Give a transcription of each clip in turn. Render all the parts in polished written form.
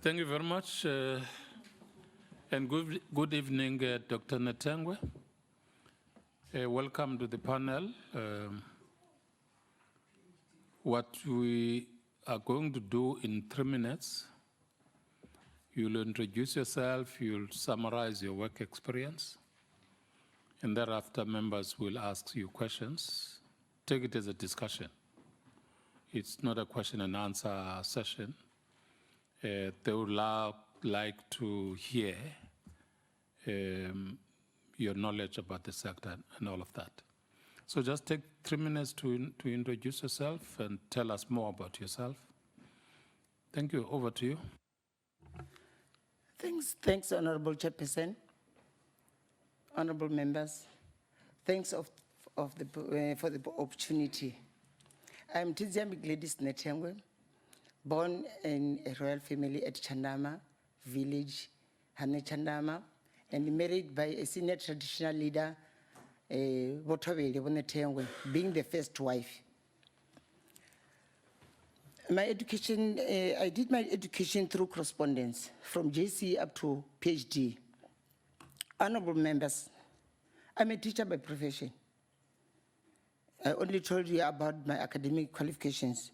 Thank you very much, and good evening, Dr. Nethengwe. Welcome to the panel. What we are going to do in 3 minutes, you'll introduce yourself, you'll summarize your work experience, and thereafter members will ask you questions. Take it as a discussion. It's not a question and answer session. They would like to hear your knowledge about the sector and all of that. So just take 3 minutes to introduce yourself and tell us more about yourself. Thank you. Over to you. Thanks, Honorable Chairperson, honorable members. Thanks for the opportunity. I'm Gladys Nethengwe, born in a royal family at Chandama village, Hane Chandama, and married by a senior traditional leader, Botobele Nethengwe, being the first wife. My education, I did my education through correspondence, from JC up to PhD. Honorable members, I'm a teacher by profession. I only told you about my academic qualifications.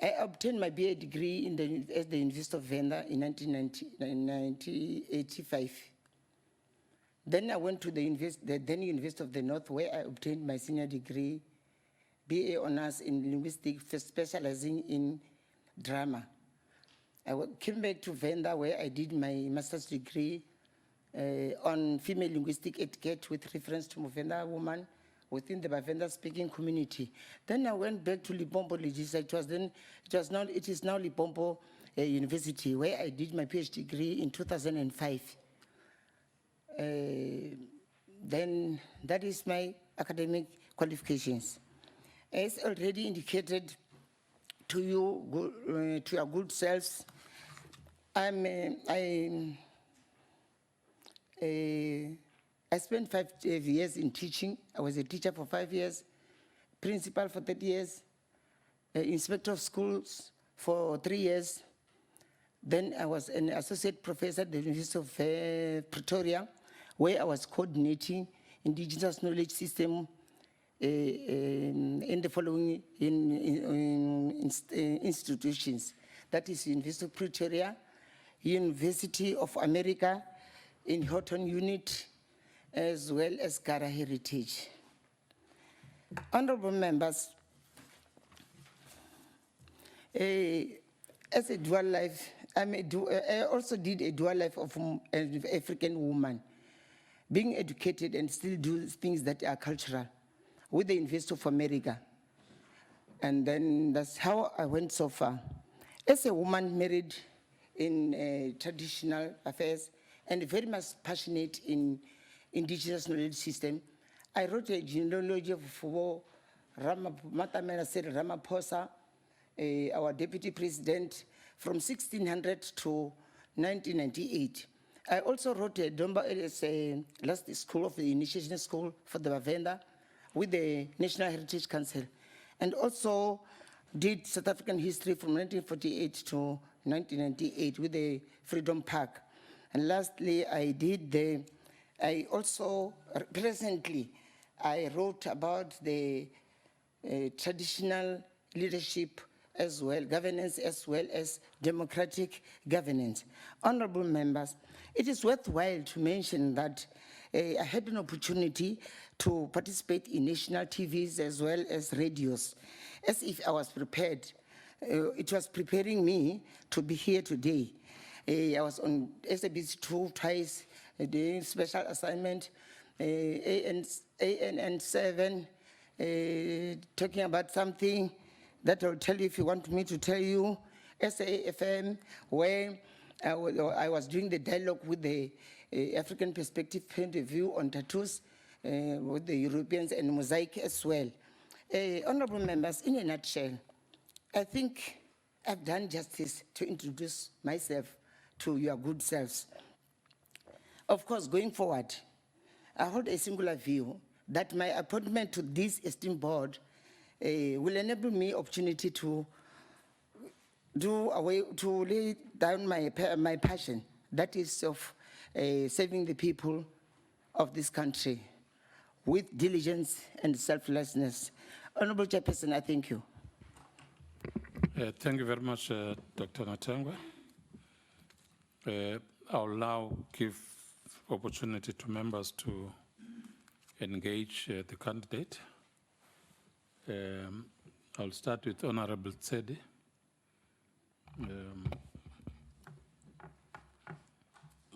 I obtained my BA degree at the University of Venda in 1985. Then I went to the then University of the North, where I obtained my senior degree, BA Honours in Linguistics, specializing in drama. I came back to Venda, where I did my master's degree on female linguistic etiquette with reference to Venda woman within the Bavenda-speaking community. Then I went back to Limpopo Legislature. It is now Limpopo University, where I did my PhD degree in 2005. Then that is my academic qualifications. As already indicated to you, to your good selves, I spent 5 years in teaching. I was a teacher for 5 years, principal for 30 years, inspector of schools for 3 years. Then I was an associate professor at the University of Pretoria, where I was coordinating indigenous knowledge system in the following institutions. That is University of Pretoria, University of America in Houghton Unit, as well as Kara Heritage. Honorable members, as a dual life, I also did a dual life of an African woman, being educated and still do things that are cultural with the University of America. And then that's how I went so far. As a woman married in traditional affairs and very much passionate in indigenous knowledge system, I wrote a genealogy for Matamela said Ramaphosa, our deputy president, from 1600 to 1998. I also wrote a last school of the initiation school for the Bavenda with the National Heritage Council, and also did South African history from 1948 to 1998 with the Freedom Park. And lastly, I also recently wrote about the traditional leadership as well, governance as well as democratic governance. Honorable members, it is worthwhile to mention that I had an opportunity to participate in national TVs as well as radios, as if I was prepared. It was preparing me to be here today. I was on SABC 2 twice, doing special assignment, ANN 7, talking about something that I'll tell you if you want me to tell you, SAFM, where I was doing the dialogue with the African perspective point of view on tattoos with the Europeans and mosaic as well. Honorable members, in a nutshell, I think I've done justice to introduce myself to your good selves. Of course, going forward, I hold a singular view that my appointment to this esteemed board will enable me opportunity to to lay down my passion, that is of serving the people of this country with diligence and selflessness. Honorable Chairperson, I thank you. Thank you very much, Dr. Nethengwe. I'll now give opportunity to members to engage the candidate. I'll start with Honorable Tsedi.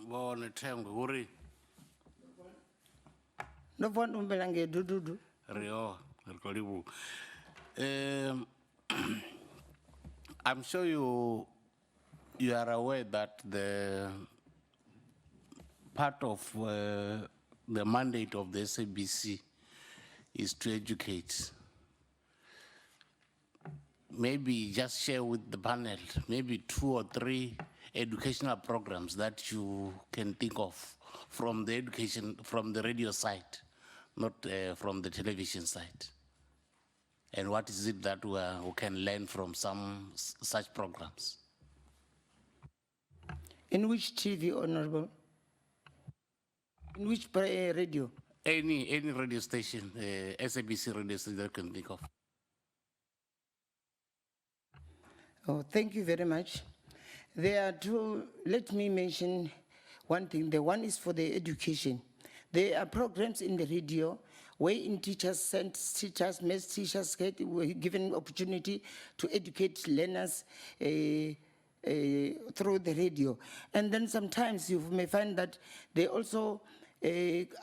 Nethengwe, No one umbelange dududu. Rio, I'm sure you are aware that the part of the mandate of the SABC is to educate. Maybe just share with the panel, maybe 2 or 3 educational programs that you can think of from the radio side, not from the television side. And what is it that we can learn from some such programs? In which TV, Honorable? In which radio? Any radio station, SABC radio station that you can think of. Oh, thank you very much. There are 2, let me mention one thing. The one is for the education. There are programs in the radio wherein teachers, math teachers were given opportunity to educate learners through the radio. And then sometimes you may find that they also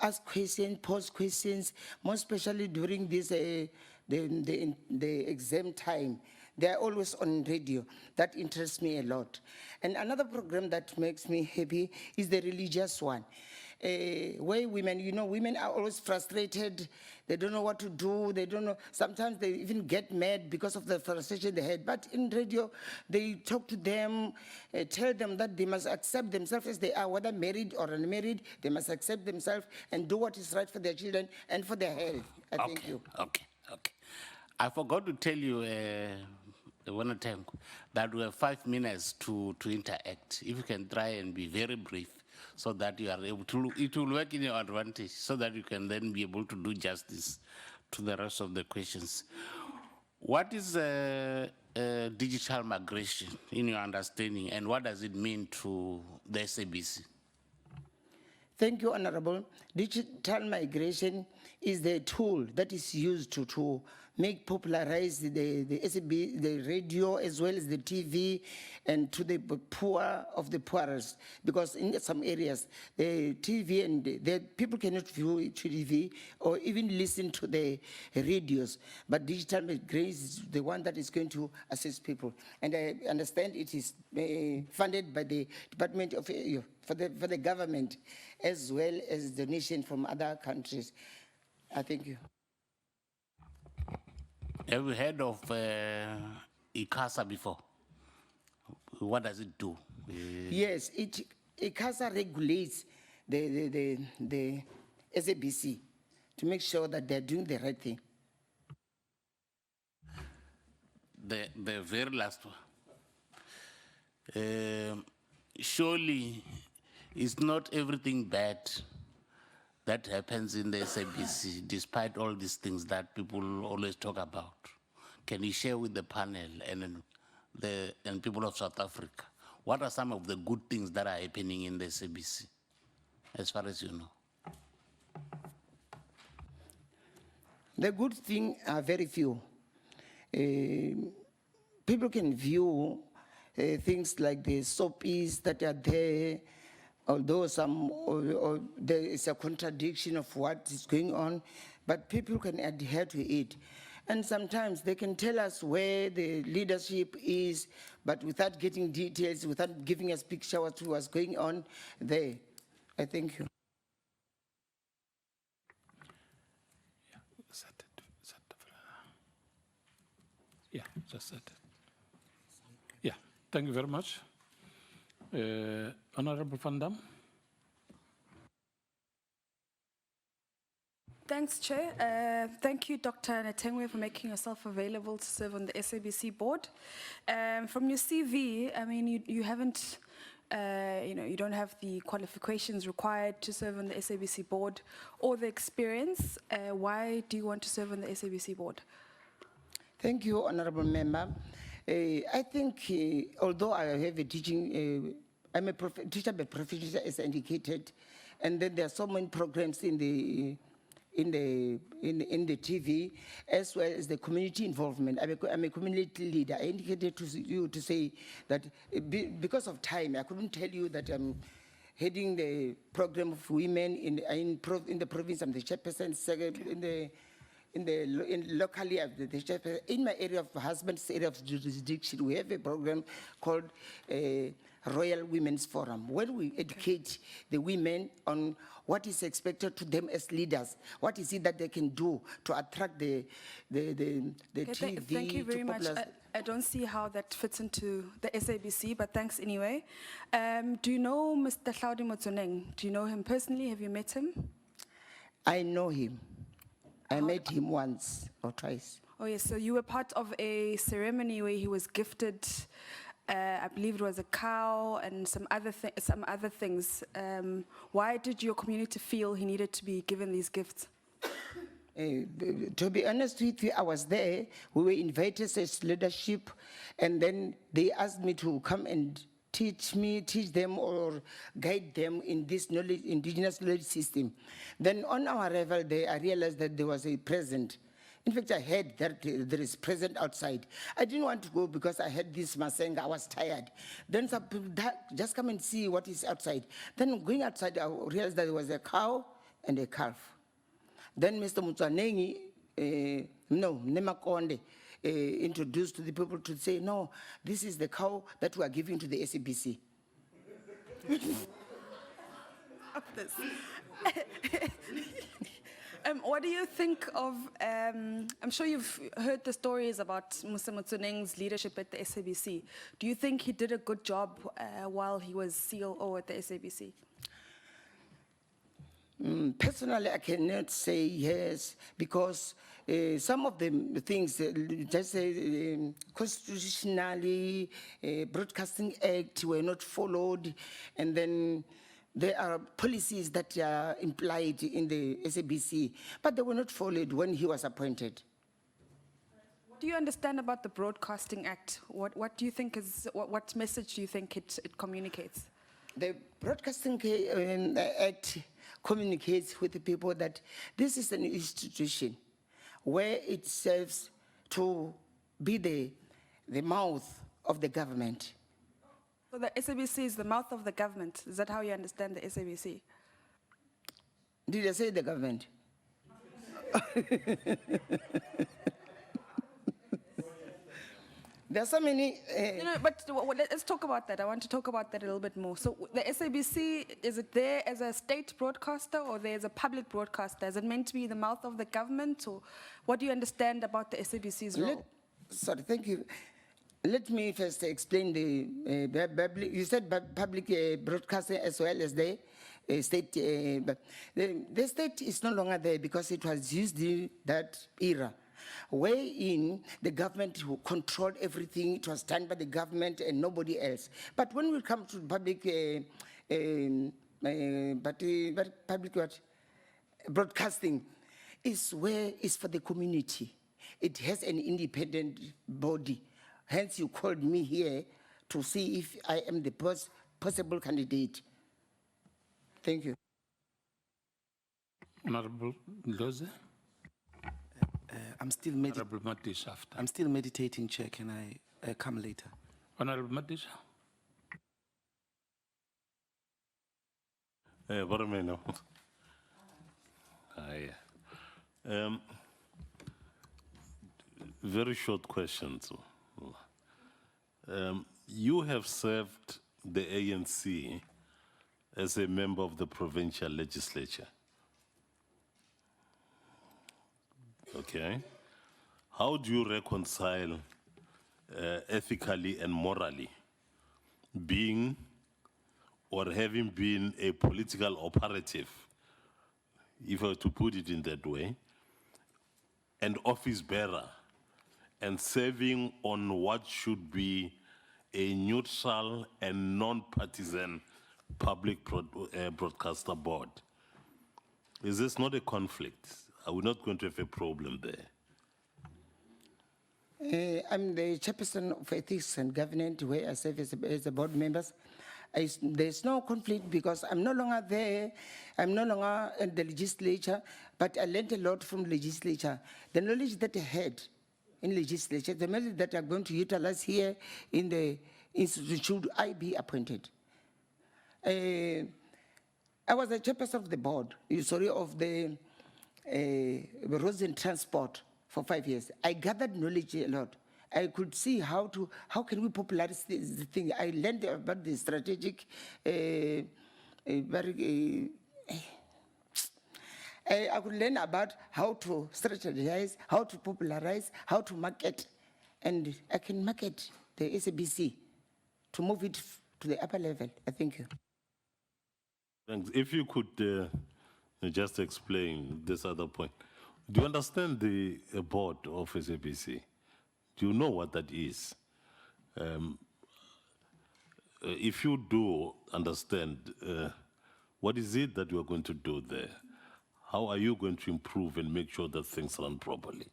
ask questions, pose questions, more especially during this the exam time. They are always on radio. That interests me a lot. And another program that makes me happy is the religious one. Where women, women are always frustrated. They don't know what to do. They don't know. Sometimes they even get mad because of the frustration they had. But in radio, they talk to them, tell them that they must accept themselves as they are, whether married or unmarried. They must accept themselves and do what is right for their children and for their health. Thank you. Okay. I forgot to tell you one time that we have 5 minutes to interact. If you can try and be very brief, so that you are able to, it will work in your advantage, so that you can then be able to do justice to the rest of the questions. What is digital migration in your understanding, and what does it mean to the SABC? Thank you, Honorable. Digital migration is the tool that is used to make popularize the SAB, the radio as well as the TV, and to the poor of the poorest. Because in some areas, the TV and the people cannot view TV or even listen to the radios. But digital migration is the one that is going to assist people. And I understand it is funded by the Department of for the government, as well as donation from other countries. I thank you. Have you heard of ICASA before? What does it do? Yes, ICASA regulates the SABC to make sure that they're doing the right thing. The very last one. Surely, it's not everything bad that happens in the SABC, despite all these things that people always talk about. Can you share with the panel and people of South Africa, what are some of the good things that are happening in the SABC, as far as you know? The good things are very few. People can view things like the soapies that are there, although there is a contradiction of what is going on, but people can adhere to it. And sometimes they can tell us where the leadership is, but without getting details, without giving us picture of what's going on there. I thank you. Yeah, just said it. Yeah, thank you very much. Honorable Van Dam. Thanks, Chair. Thank you, Dr. Nethengwe, for making yourself available to serve on the SABC board. From your CV, I mean, you haven't, you don't have the qualifications required to serve on the SABC board or the experience. Why do you want to serve on the SABC board? Thank you, Honorable Member. I think, although I have a teaching, I'm a teacher by profession, as indicated, and then there are so many programs in the TV, as well as the community involvement. I'm a community leader. I indicated to you to say that because of time, I couldn't tell you that I'm heading the program of women in the province. I'm the chairperson, locally of the chairperson. In my area of husband's area of jurisdiction, we have a program called Royal Women's Forum, where we educate the women on what is expected to them as leaders. What is it that they can do to attract the TV? Thank you very much. I don't see how that fits into the SABC, but thanks anyway. Do you know Mr. Gladys Nethengwe? Do you know him personally? Have you met him? I know him. I met him once or twice. Oh yes, so you were part of a ceremony where he was gifted, I believe it was a cow and some other things. Why did your community feel he needed to be given these gifts? To be honest with you, I was there. We were invited as leadership, and then they asked me to come and teach them or guide them in this knowledge, indigenous knowledge system. Then on our arrival there, I realized that there was a present. In fact, I heard that there is present outside. I didn't want to go because I had this masenga, I was tired. Then some people, just come and see what is outside. Then going outside, I realized that there was a cow and a calf. Then Mr. Nethengwe, Nemakonde, introduced to the people to say, no, this is the cow that we are giving to the SABC. What do you think of, I'm sure you've heard the stories about Mr. Nethengwe's leadership at the SABC. Do you think he did a good job while he was COO at the SABC? Personally, I cannot say yes, because some of the things, just say constitutionally, Broadcasting Act were not followed, and then there are policies that are implied in the SABC, but they were not followed when he was appointed. What do you understand about the Broadcasting Act? What do you think is, what message do you think it communicates? The Broadcasting Act communicates with the people that this is an institution where it serves to be the mouth of the government. So the SABC is the mouth of the government. Is that how you understand the SABC? Did I say the government? There are so many... but let's talk about that. I want to talk about that a little bit more. So the SABC, is it there as a state broadcaster or there as a public broadcaster? Is it meant to be the mouth of the government? Or what do you understand about the SABC's role? Sorry, thank you. Let me first explain you said public broadcasting as well as the state. The state is no longer there because it was used in that era, wherein the government controlled everything. It was done by the government and nobody else. But when we come to public, broadcasting, is for the community. It has an independent body. Hence, you called me here to see if I am the possible candidate. Thank you. Honorable Loze? I'm still Honorable Madish after. I'm still meditating, Chair. Can I come later? Honorable Madish? What am I now? Very short question. You have served the ANC as a member of the provincial legislature. Okay. How do you reconcile ethically and morally being or having been a political operative if I were to put it in that way, and office bearer, and serving on what should be a neutral and non-partisan public broadcaster board. Is this not a conflict? Are we not going to have a problem there? I'm the chairperson of Ethics and Governance, where I serve as a board member. There's no conflict because I'm no longer there. I'm no longer in the legislature, but I learned a lot from legislature. The knowledge that I had in legislature, the knowledge that I'm going to utilize here in the institute, should I be appointed. I was a chairperson of the board, of the roads and transport for 5 years. I gathered knowledge a lot. I could see how can we popularize the thing. I learned about the strategic, I could learn about how to strategize, how to popularize, how to market, and I can market the SABC to move it to the upper level. I thank you. Thanks. If you could just explain this other point. Do you understand the board of SABC? Do you know what that is? If you do understand, what is it that you are going to do there? How are you going to improve and make sure that things run properly?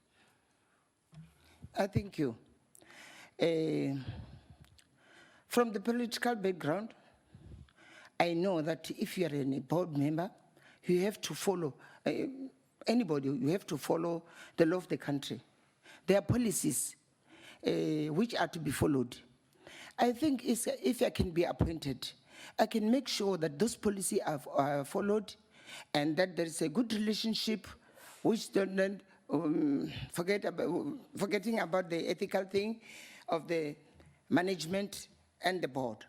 I thank you. From the political background, I know that if you are a board member, you have to follow, anybody, you have to follow the law of the country. There are policies which are to be followed. I think if I can be appointed, I can make sure that those policies are followed and that there is a good relationship which don't forgetting about the ethical thing of the management and the board.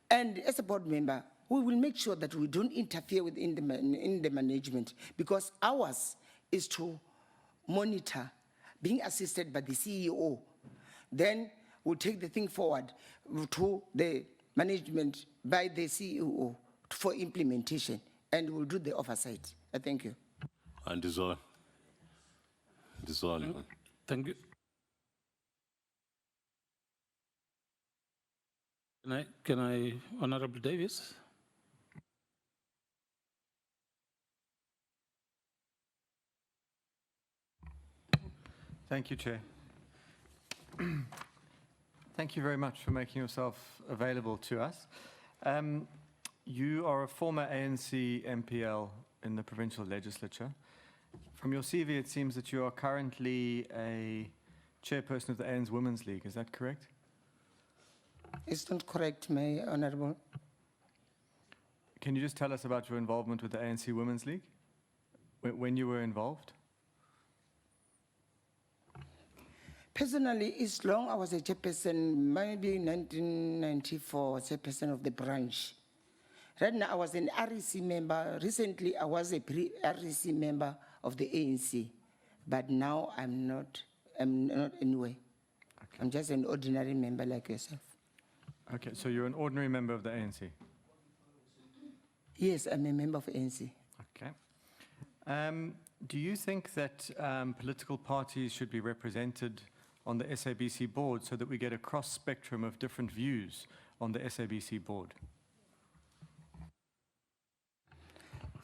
And as a board member, we will make sure that we don't interfere in the management, because ours is to monitor, being assisted by the CEO. Then we'll take the thing forward to the management by the CEO for implementation, and we'll do the oversight. I thank you. And this all. Thank you. Can I, Honorable Davis? Thank you, Chair. Thank you very much for making yourself available to us. You are a former ANC MPL in the provincial legislature. From your CV, it seems that you are currently a chairperson of the ANC Women's League. Is that correct? It's not correct, my honorable. Can you just tell us about your involvement with the ANC Women's League? When you were involved? Personally, it's long. I was a chairperson, maybe 1994, chairperson of the branch. Right now, I was an REC member. Recently, I was a pre-REC member of the ANC. But now, I'm not anyway. Okay. I'm just an ordinary member like yourself. Okay, so you're an ordinary member of the ANC? Yes, I'm a member of ANC. Okay. Do you think that political parties should be represented on the SABC board so that we get a cross-spectrum of different views on the SABC board?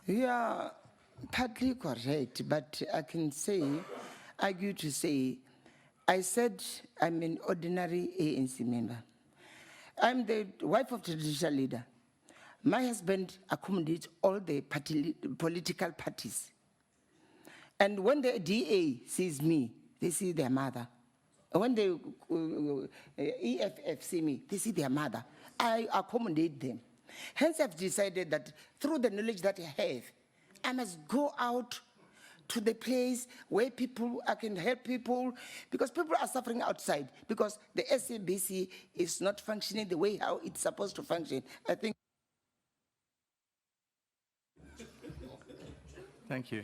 Yeah, partly correct, but I can argue to say, I said I'm an ordinary ANC member. I'm the wife of the traditional leader. My husband accommodates all the political parties. And when the DA sees me, they see their mother. When the EFF see me, they see their mother. I accommodate them. Hence, I've decided that through the knowledge that I have, I must go out to the place where I can help people, because people are suffering outside, because the SABC is not functioning the way how it's supposed to function. I think. Thank you.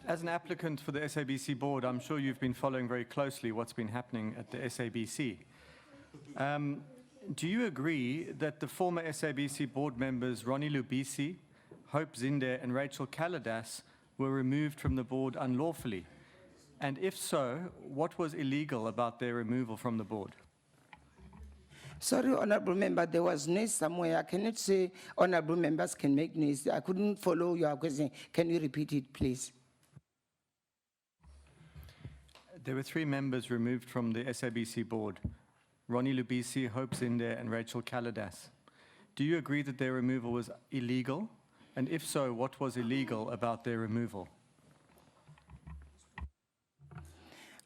As an applicant for the SABC board, I'm sure you've been following very closely what's been happening at the SABC. Do you agree that the former SABC board members, Ronnie Lubisi, Hope Zinde and Rachel Kaladas were removed from the board unlawfully? And if so, what was illegal about their removal from the board? Sorry, honorable member, there was noise somewhere. I cannot say honorable members can make noise. I couldn't follow your question. Can you repeat it, please? There were 3 members removed from the SABC board: Ronnie Lubisi, Hope Zinde, and Rachel Kaladas. Do you agree that their removal was illegal? And if so, what was illegal about their removal?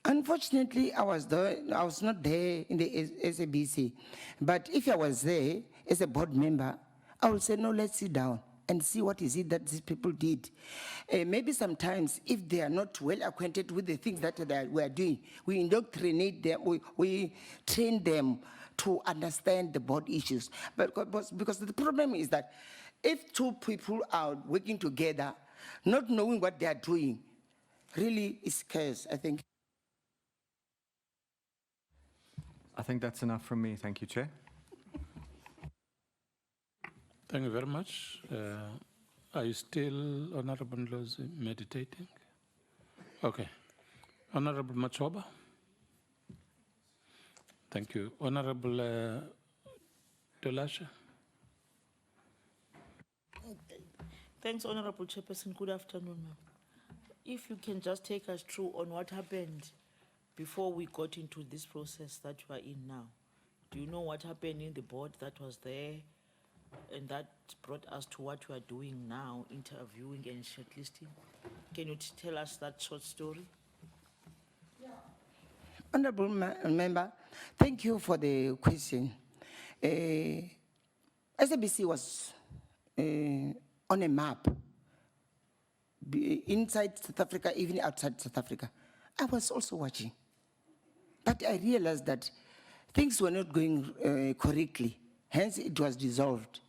Unfortunately, I was not there in the SABC. But if I was there as a board member, I would say, no, let's sit down and see what is it that these people did. Maybe sometimes, if they are not well acquainted with the things that we are doing, we indoctrinate them, we train them to understand the board issues. But because the problem is that if 2 people are working together, not knowing what they are doing, really is chaos, I think. I think that's enough from me. Thank you, Chair. Thank you very much. Are you still, Honorable Ndlozi, meditating? Okay. Honorable Machoba? Thank you. Honorable Dolashe? Thanks, Honorable Chairperson. Good afternoon, ma'am. If you can just take us through on what happened before we got into this process that you are in now. Do you know what happened in the board that was there and that brought us to what you are doing now, interviewing and shortlisting? Can you tell us that short story? Honorable member, thank you for the question. SABC was on a map inside South Africa, even outside South Africa. I was also watching. But I realized that things were not going correctly. Hence, it was dissolved.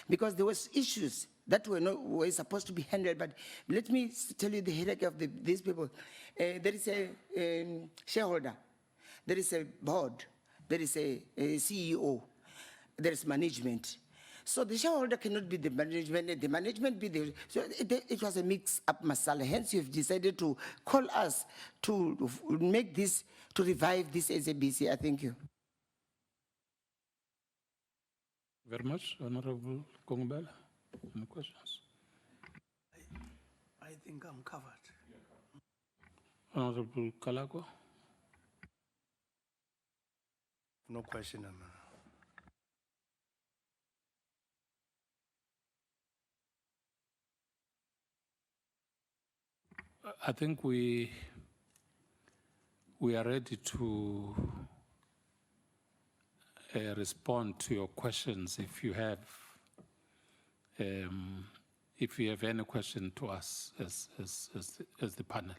Because there was issues that were supposed to be handled. But let me tell you the hierarchy of these people. There is a shareholder. There is a board. There is a CEO. There is management. So the shareholder cannot be the management, and the management be the... So it was a mix-up masala. Hence, you've decided to call us to make this, to revive this SABC. I thank you. Very much. Honorable Kongobela, any questions? I think I'm covered. Honorable Kalako? No question, Amana. I think we are ready to respond to your questions if you have any question to us as the panel.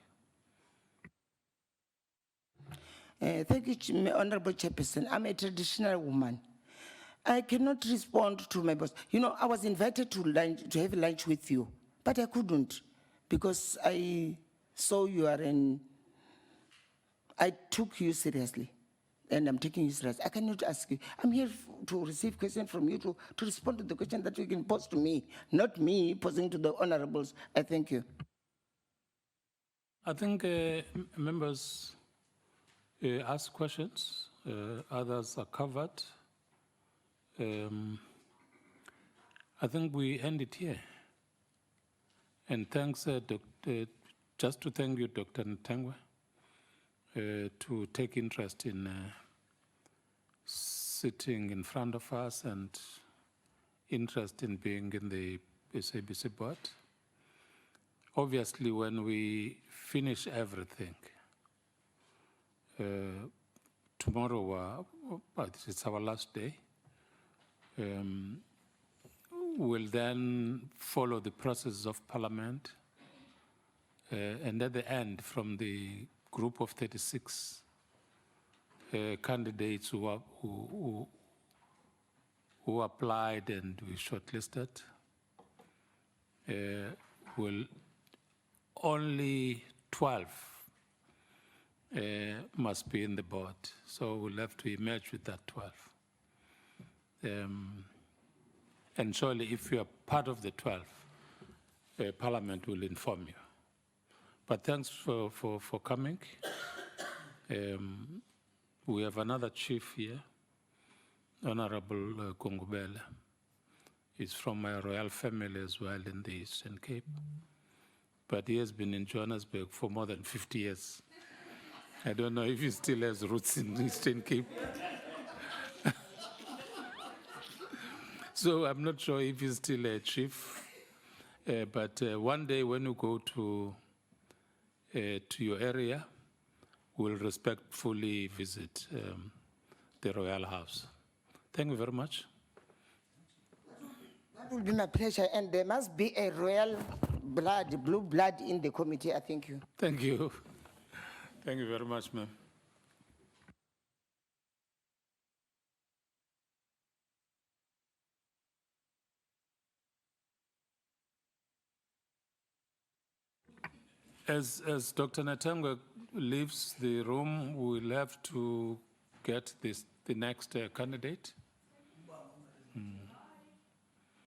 Thank you, Honorable Chairperson. I'm a traditional woman. I cannot respond to my boss. You know, I was invited to have lunch with you, but I couldn't because I saw you are I took you seriously, and I'm taking you seriously. I cannot ask you. I'm here to receive questions from you, to respond to the question that you can pose to me, not me posing to the honorables. I thank you. I think members ask questions. Others are covered. I think we end it here. And thanks, just to thank you, Dr. Nethengwe, to take interest in sitting in front of us and interest in being in the SABC board. Obviously, when we finish everything, tomorrow, it's our last day, we'll then follow the process of Parliament, and at the end, from the group of 36 candidates who applied and we shortlisted, will only 12 must be in the board. So we'll have to emerge with that 12. And surely if you are part of the 12, Parliament will inform you. But thanks for coming. We have another chief here, Honorable Kongubele. He's from my royal family as well in the Eastern Cape. But he has been in Johannesburg for more than 50 years. I don't know if he still has roots in the Eastern Cape. So I'm not sure if he's still a chief. But one day when you go to your area, we'll respectfully visit the Royal House. Thank you very much. That will be my pleasure, and there must be a royal blood, blue blood in the committee. I thank you. Thank you. Thank you very much, ma'am. As Dr. Nethengwe leaves the room, we'll have to get the next candidate.